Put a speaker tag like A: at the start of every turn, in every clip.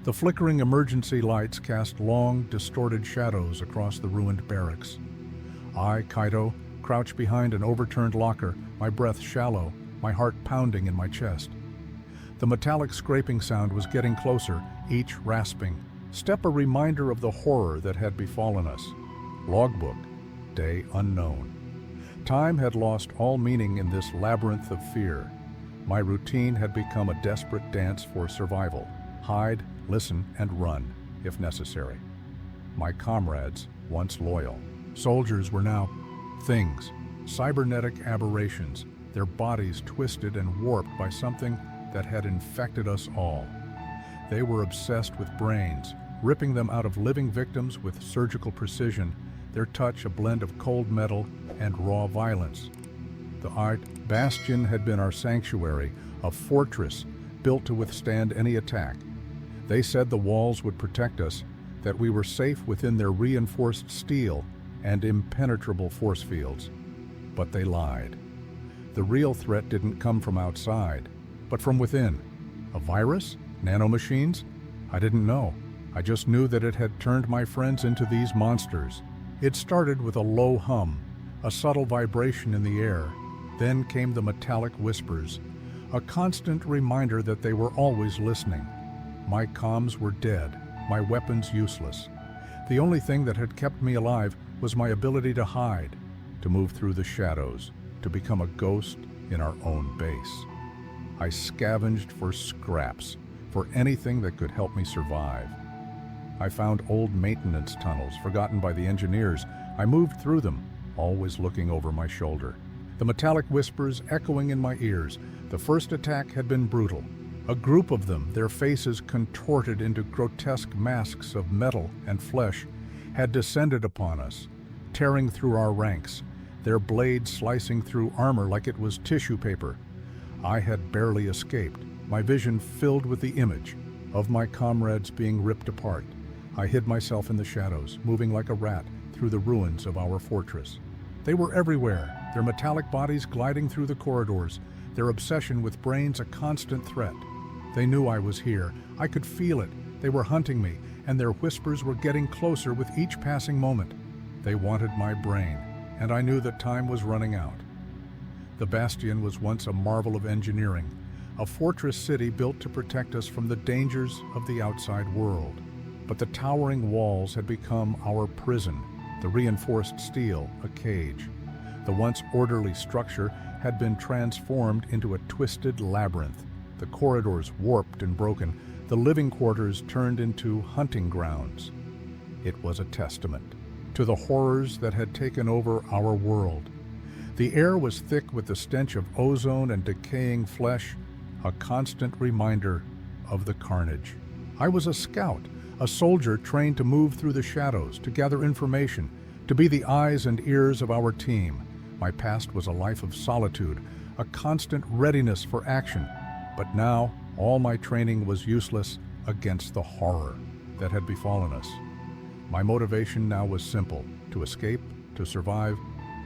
A: The flickering emergency lights cast long, distorted shadows across the ruined barracks. I, Kaito, crouched behind an overturned locker, my breath shallow, my heart pounding in my chest. The metallic scraping sound was getting closer, each rasping, step a reminder of the horror that had befallen us. Logbook, day unknown. Time had lost all meaning in this labyrinth of fear. My routine had become a desperate dance for survival. Hide, listen, and run, if necessary. My comrades, once loyal. Soldiers were now things, cybernetic aberrations, their bodies twisted and warped by something that had infected us all. They were obsessed with brains, ripping them out of living victims with surgical precision, their touch a blend of cold metal and raw violence. The Bastion had been our sanctuary, a fortress built to withstand any attack. They said the walls would protect us, that we were safe within their reinforced steel and impenetrable force fields. But they lied. The real threat didn't come from outside, but from within. A virus? Nanomachines? I didn't know. I just knew that it had turned my friends into these monsters. It started with a low hum, a subtle vibration in the air. Then came the metallic whispers, a constant reminder that they were always listening. My comms were dead, my weapons useless. The only thing that had kept me alive was my ability to hide, to move through the shadows, to become a ghost in our own base. I scavenged for scraps, for anything that could help me survive. I found old maintenance tunnels forgotten by the engineers. I moved through them, always looking over my shoulder. The metallic whispers echoing in my ears. The first attack had been brutal. A group of them, their faces contorted into grotesque masks of metal and flesh, had descended upon us, tearing through our ranks, their blades slicing through armor like it was tissue paper. I had barely escaped, my vision filled with the image of my comrades being ripped apart. I hid myself in the shadows, moving like a rat through the ruins of our fortress. They were everywhere, their metallic bodies gliding through the corridors, their obsession with brains a constant threat. They knew I was here. I could feel it. They were hunting me, and their whispers were getting closer with each passing moment. They wanted my brain, and I knew that time was running out. The Bastion was once a marvel of engineering, a fortress city built to protect us from the dangers of the outside world. But the towering walls had become our prison, the reinforced steel a cage. The once orderly structure had been transformed into a twisted labyrinth. The corridors warped and broken, the living quarters turned into hunting grounds. It was a testament to the horrors that had taken over our world. The air was thick with the stench of ozone and decaying flesh, a constant reminder of the carnage. I was a scout, a soldier trained to move through the shadows, to gather information, to be the eyes and ears of our team. My past was a life of solitude, a constant readiness for action. But now, all my training was useless against the horror that had befallen us. My motivation now was simple: to escape, to survive,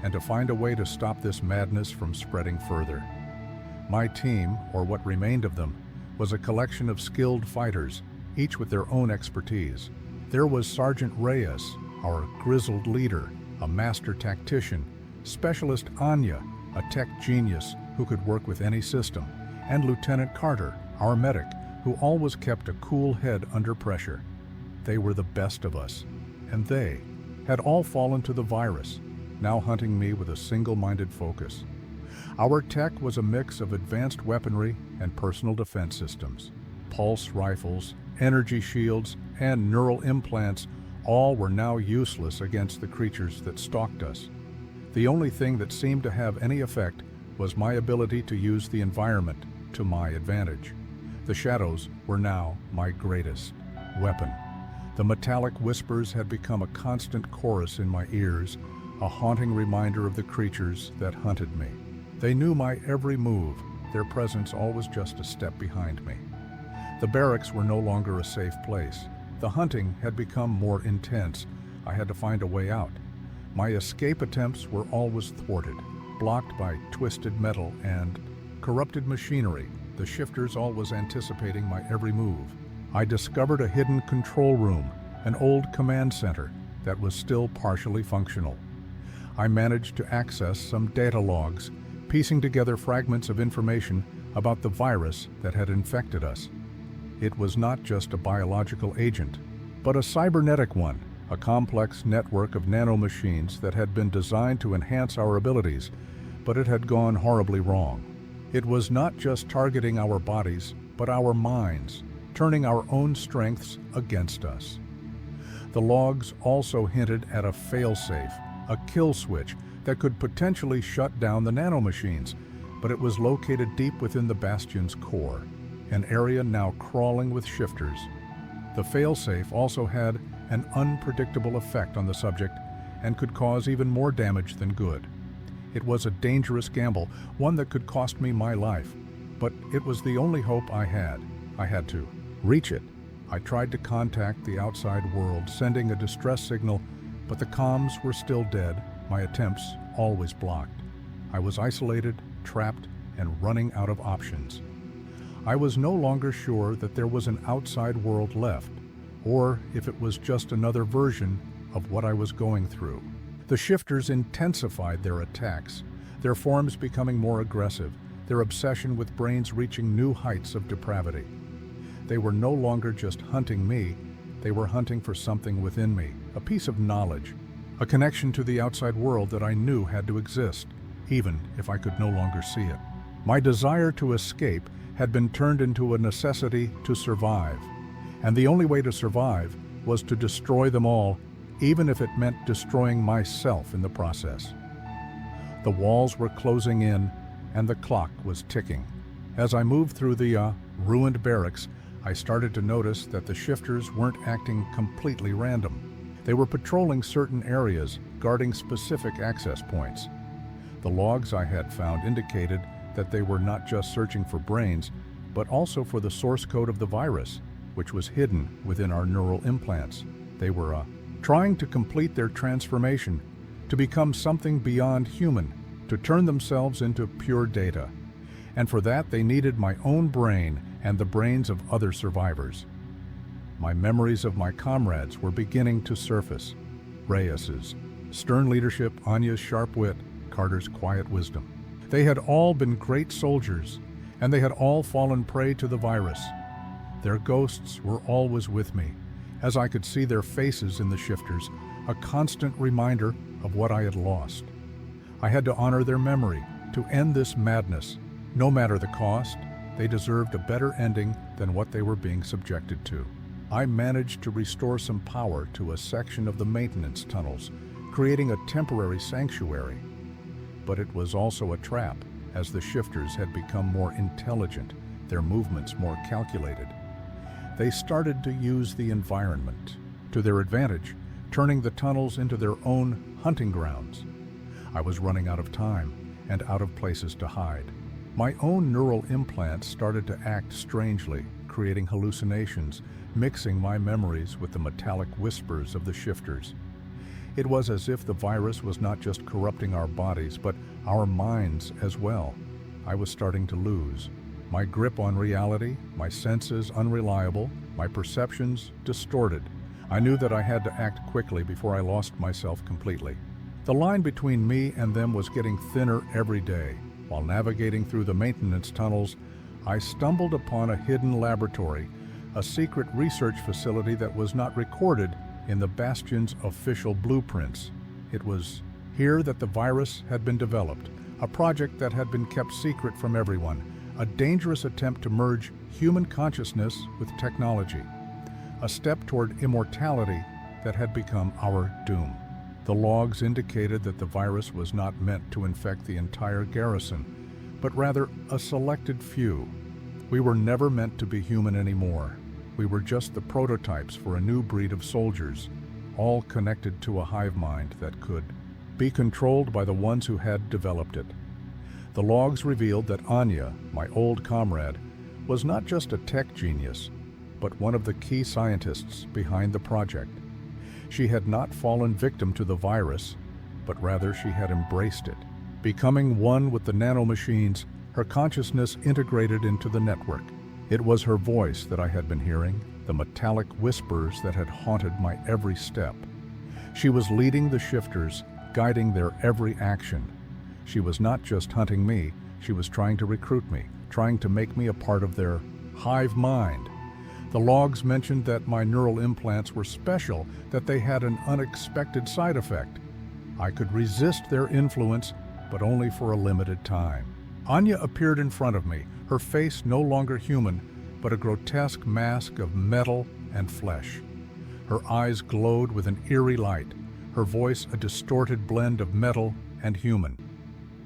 A: and to find a way to stop this madness from spreading further. My team, or what remained of them, was a collection of skilled fighters, each with their own expertise. There was Sergeant Reyes, our grizzled leader, a master tactician, Specialist Anya, a tech genius who could work with any system, and Lieutenant Carter, our medic, who always kept a cool head under pressure. They were the best of us, and they had all fallen to the virus, now hunting me with a single-minded focus. Our tech was a mix of advanced weaponry and personal defense systems. Pulse rifles, energy shields, and neural implants all were now useless against the creatures that stalked us. The only thing that seemed to have any effect was my ability to use the environment to my advantage. The shadows were now my greatest weapon. The metallic whispers had become a constant chorus in my ears, a haunting reminder of the creatures that hunted me. They knew my every move, their presence always just a step behind me. The barracks were no longer a safe place. The hunting had become more intense. I had to find a way out. My escape attempts were always thwarted, blocked by twisted metal and corrupted machinery, the shifters always anticipating my every move. I discovered a hidden control room, an old command center that was still partially functional. I managed to access some data logs, piecing together fragments of information about the virus that had infected us. It was not just a biological agent, but a cybernetic one, a complex network of nanomachines that had been designed to enhance our abilities, but it had gone horribly wrong. It was not just targeting our bodies, but our minds, turning our own strengths against us. The logs also hinted at a failsafe, a kill switch that could potentially shut down the nanomachines, but it was located deep within the Bastion's core, an area now crawling with shifters. The failsafe also had an unpredictable effect on the subject and could cause even more damage than good. It was a dangerous gamble, one that could cost me my life, but it was the only hope I had. I had to reach it. I tried to contact the outside world, sending a distress signal, but the comms were still dead, my attempts always blocked. I was isolated, trapped, and running out of options. I was no longer sure that there was an outside world left, or if it was just another version of what I was going through. The shifters intensified their attacks, their forms becoming more aggressive, their obsession with brains reaching new heights of depravity. They were no longer just hunting me, they were hunting for something within me, a piece of knowledge, a connection to the outside world that I knew had to exist, even if I could no longer see it. My desire to escape had been turned into a necessity to survive, and the only way to survive was to destroy them all, even if it meant destroying myself in the process. The walls were closing in, and the clock was ticking. As I moved through the ruined barracks, I started to notice that the shifters weren't acting completely random. They were patrolling certain areas, guarding specific access points. The logs I had found indicated that they were not just searching for brains, but also for the source code of the virus, which was hidden within our neural implants. They were trying to complete their transformation, to become something beyond human, to turn themselves into pure data. And for that, they needed my own brain and the brains of other survivors. My memories of my comrades were beginning to surface. Reyes's stern leadership, Anya's sharp wit, Carter's quiet wisdom. They had all been great soldiers, and they had all fallen prey to the virus. Their ghosts were always with me, as I could see their faces in the shifters, a constant reminder of what I had lost. I had to honor their memory, to end this madness. No matter the cost, they deserved a better ending than what they were being subjected to. I managed to restore some power to a section of the maintenance tunnels, creating a temporary sanctuary. But it was also a trap, as the shifters had become more intelligent, their movements more calculated. They started to use the environment to their advantage, turning the tunnels into their own hunting grounds. I was running out of time and out of places to hide. My own neural implants started to act strangely, creating hallucinations, mixing my memories with the metallic whispers of the shifters. It was as if the virus was not just corrupting our bodies, but our minds as well. I was starting to lose my grip on reality, my senses unreliable, my perceptions distorted. I knew that I had to act quickly before I lost myself completely. The line between me and them was getting thinner every day. While navigating through the maintenance tunnels, I stumbled upon a hidden laboratory, a secret research facility that was not recorded in the Bastion's official blueprints. It was here that the virus had been developed, a project that had been kept secret from everyone, a dangerous attempt to merge human consciousness with technology, a step toward immortality that had become our doom. The logs indicated that the virus was not meant to infect the entire garrison, but rather a selected few. We were never meant to be human anymore. We were just the prototypes for a new breed of soldiers, all connected to a hive mind that could be controlled by the ones who had developed it. The logs revealed that Anya, my old comrade, was not just a tech genius, but one of the key scientists behind the project. She had not fallen victim to the virus, but rather she had embraced it. Becoming one with the nanomachines, her consciousness integrated into the network. It was her voice that I had been hearing, the metallic whispers that had haunted my every step. She was leading the shifters, guiding their every action. She was not just hunting me, she was trying to recruit me, trying to make me a part of their hive mind. The logs mentioned that my neural implants were special, that they had an unexpected side effect. I could resist their influence, but only for a limited time. Anya appeared in front of me, her face no longer human, but a grotesque mask of metal and flesh. Her eyes glowed with an eerie light, her voice a distorted blend of metal and human.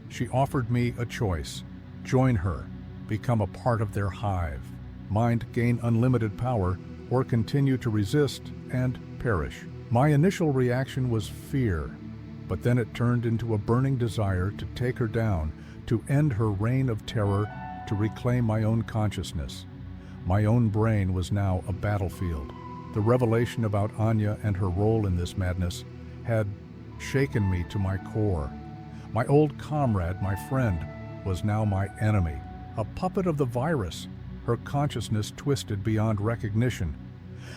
A: She offered me a choice: join her, become a part of their hive, gain unlimited power, or continue to resist and perish. My initial reaction was fear, but then it turned into a burning desire to take her down, to end her reign of terror, to reclaim my own consciousness. My own brain was now a battlefield. The revelation about Anya and her role in this madness had shaken me to my core. My old comrade, my friend, was now my enemy, a puppet of the virus, her consciousness twisted beyond recognition.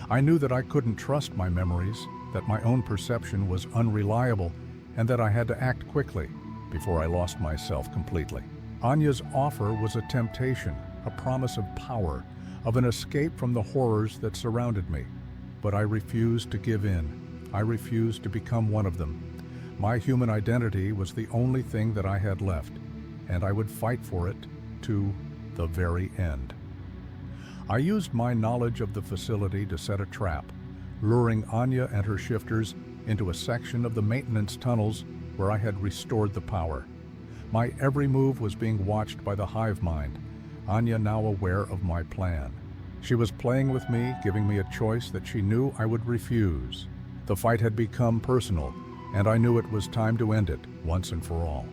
A: I knew that I couldn't trust my memories, that my own perception was unreliable, and that I had to act quickly before I lost myself completely. Anya's offer was a temptation, a promise of power, of an escape from the horrors that surrounded me. But I refused to give in. I refused to become one of them. My human identity was the only thing that I had left, and I would fight for it to the very end. I used my knowledge of the facility to set a trap, luring Anya and her shifters into a section of the maintenance tunnels where I had restored the power. My every move was being watched by the hive mind, Anya now aware of my plan. She was playing with me, giving me a choice that she knew I would refuse. The fight had become personal, and I knew it was time to end it once and for all.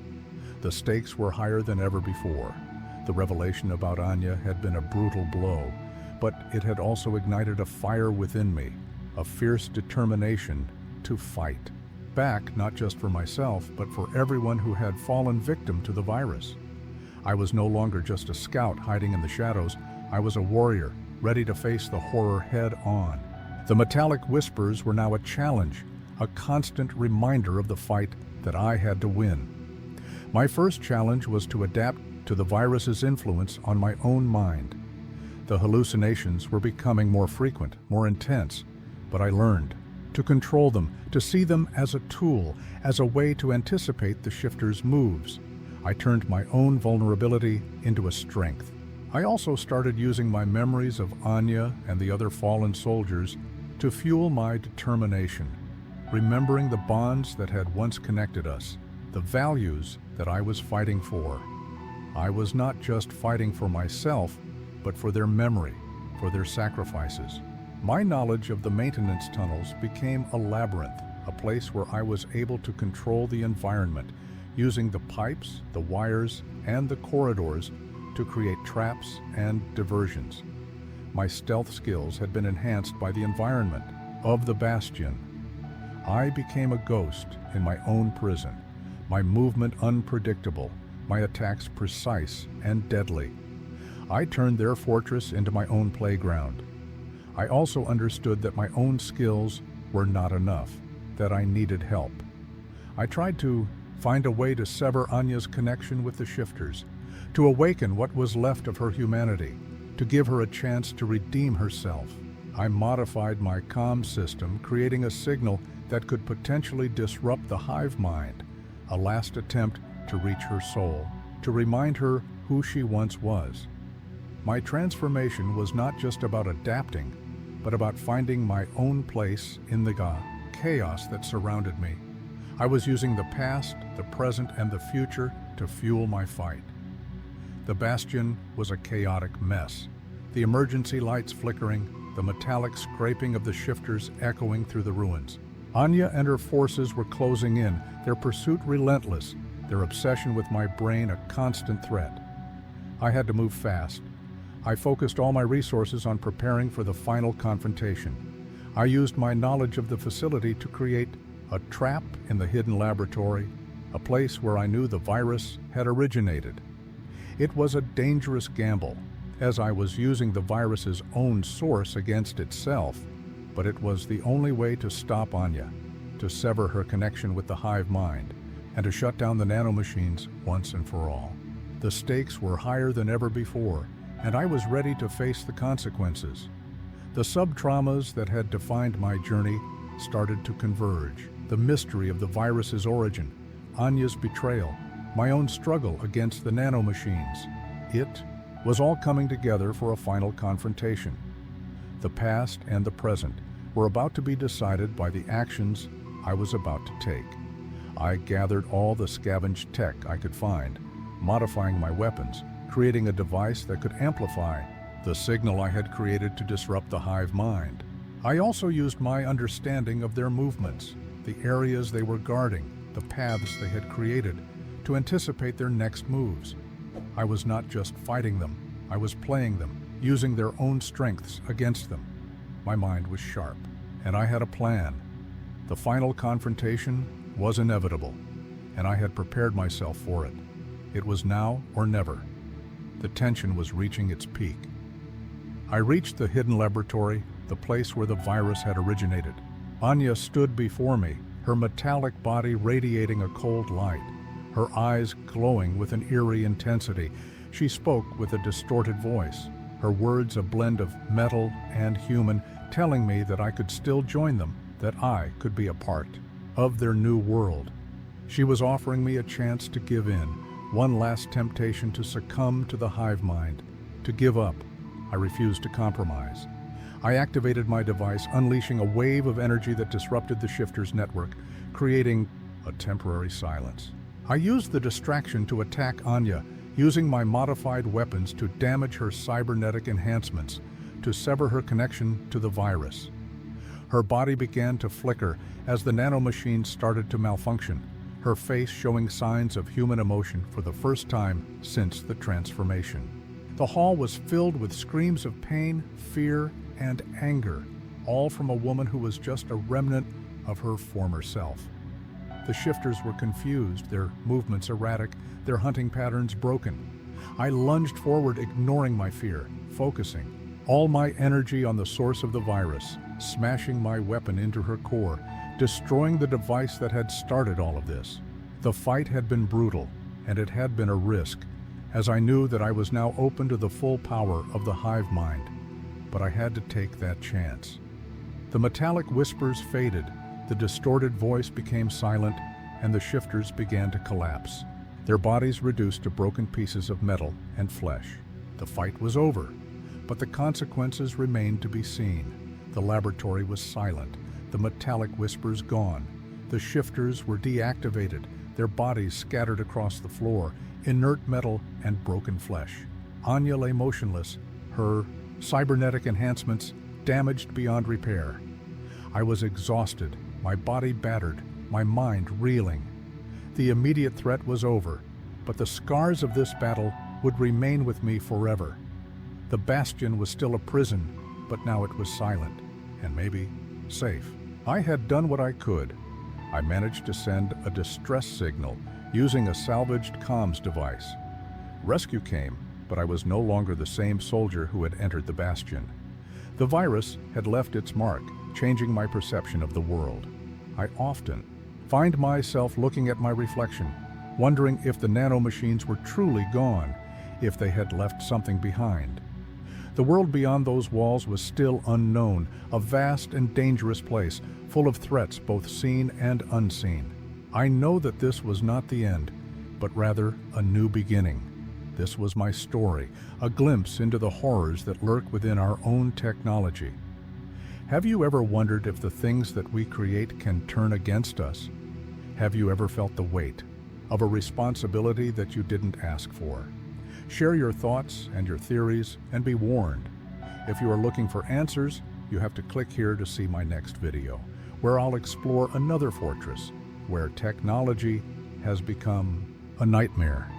A: The stakes were higher than ever before. The revelation about Anya had been a brutal blow, but it had also ignited a fire within me, a fierce determination to fight. Back not just for myself, but for everyone who had fallen victim to the virus. I was no longer just a scout hiding in the shadows. I was a warrior, ready to face the horror head on. The metallic whispers were now a challenge, a constant reminder of the fight that I had to win. My first challenge was to adapt to the virus's influence on my own mind. The hallucinations were becoming more frequent, more intense, but I learned to control them, to see them as a tool, as a way to anticipate the shifter's moves. I turned my own vulnerability into a strength. I also started using my memories of Anya and the other fallen soldiers to fuel my determination, remembering the bonds that had once connected us, the values that I was fighting for. I was not just fighting for myself, but for their memory, for their sacrifices. My knowledge of the maintenance tunnels became a labyrinth, a place where I was able to control the environment, using the pipes, the wires, and the corridors to create traps and diversions. My stealth skills had been enhanced by the environment of the Bastion. I became a ghost in my own prison, my movement unpredictable, my attacks precise and deadly. I turned their fortress into my own playground. I also understood that my own skills were not enough, that I needed help. I tried to find a way to sever Anya's connection with the shifters, to awaken what was left of her humanity, to give her a chance to redeem herself. I modified my comm system, creating a signal that could potentially disrupt the hive mind, a last attempt to reach her soul, to remind her who she once was. My transformation was not just about adapting, but about finding my own place in the chaos that surrounded me. I was using the past, the present, and the future to fuel my fight. The Bastion was a chaotic mess. The emergency lights flickering, the metallic scraping of the shifters echoing through the ruins. Anya and her forces were closing in, their pursuit relentless, their obsession with my brain a constant threat. I had to move fast. I focused all my resources on preparing for the final confrontation. I used my knowledge of the facility to create a trap in the hidden laboratory, a place where I knew the virus had originated. It was a dangerous gamble. as I was using the virus's own source against itself. But it was the only way to stop Anya, to sever her connection with the hive mind, and to shut down the nanomachines once and for all. The stakes were higher than ever before, and I was ready to face the consequences. The sub-traumas that had defined my journey started to converge. The mystery of the virus's origin, Anya's betrayal, my own struggle against the nanomachines. It was all coming together for a final confrontation. The past and the present were about to be decided by the actions I was about to take. I gathered all the scavenged tech I could find, modifying my weapons, creating a device that could amplify the signal I had created to disrupt the hive mind. I also used my understanding of their movements, the areas they were guarding, the paths they had created, to anticipate their next moves. I was not just fighting them, I was playing them, using their own strengths against them. My mind was sharp, and I had a plan. The final confrontation was inevitable, and I had prepared myself for it. It was now or never. The tension was reaching its peak. I reached the hidden laboratory, the place where the virus had originated. Anya stood before me, her metallic body radiating a cold light, her eyes glowing with an eerie intensity. She spoke with a distorted voice, her words a blend of metal and human, telling me that I could still join them, that I could be a part of their new world. She was offering me a chance to give in, one last temptation to succumb to the hive mind, to give up. I refused to compromise. I activated my device, unleashing a wave of energy that disrupted the shifter's network, creating a temporary silence. I used the distraction to attack Anya, using my modified weapons to damage her cybernetic enhancements, to sever her connection to the virus. Her body began to flicker as the nanomachine started to malfunction, her face showing signs of human emotion for the first time since the transformation. The hall was filled with screams of pain, fear, and anger, all from a woman who was just a remnant of her former self. The shifters were confused, their movements erratic, their hunting patterns broken. I lunged forward, ignoring my fear, focusing all my energy on the source of the virus, smashing my weapon into her core, destroying the device that had started all of this. The fight had been brutal, and it had been a risk, as I knew that I was now open to the full power of the hive mind. But I had to take that chance. The metallic whispers faded, the distorted voice became silent, and the shifters began to collapse, their bodies reduced to broken pieces of metal and flesh. The fight was over, but the consequences remained to be seen. The laboratory was silent, the metallic whispers gone. The shifters were deactivated, their bodies scattered across the floor, inert metal and broken flesh. Anya lay motionless, her cybernetic enhancements damaged beyond repair. I was exhausted, my body battered, my mind reeling. The immediate threat was over, but the scars of this battle would remain with me forever. The Bastion was still a prison, but now it was silent, and maybe safe. I had done what I could. I managed to send a distress signal using a salvaged comms device. Rescue came, but I was no longer the same soldier who had entered the Bastion. The virus had left its mark, changing my perception of the world. I often find myself looking at my reflection, wondering if the nanomachines were truly gone, if they had left something behind. The world beyond those walls was still unknown, a vast and dangerous place, full of threats both seen and unseen. I know that this was not the end, but rather a new beginning. This was my story, a glimpse into the horrors that lurk within our own technology. Have you ever wondered if the things that we create can turn against us? Have you ever felt the weight of a responsibility that you didn't ask for? Share your thoughts and your theories, and be warned. If you are looking for answers, you have to click here to see my next video, where I'll explore another fortress, where technology has become a nightmare.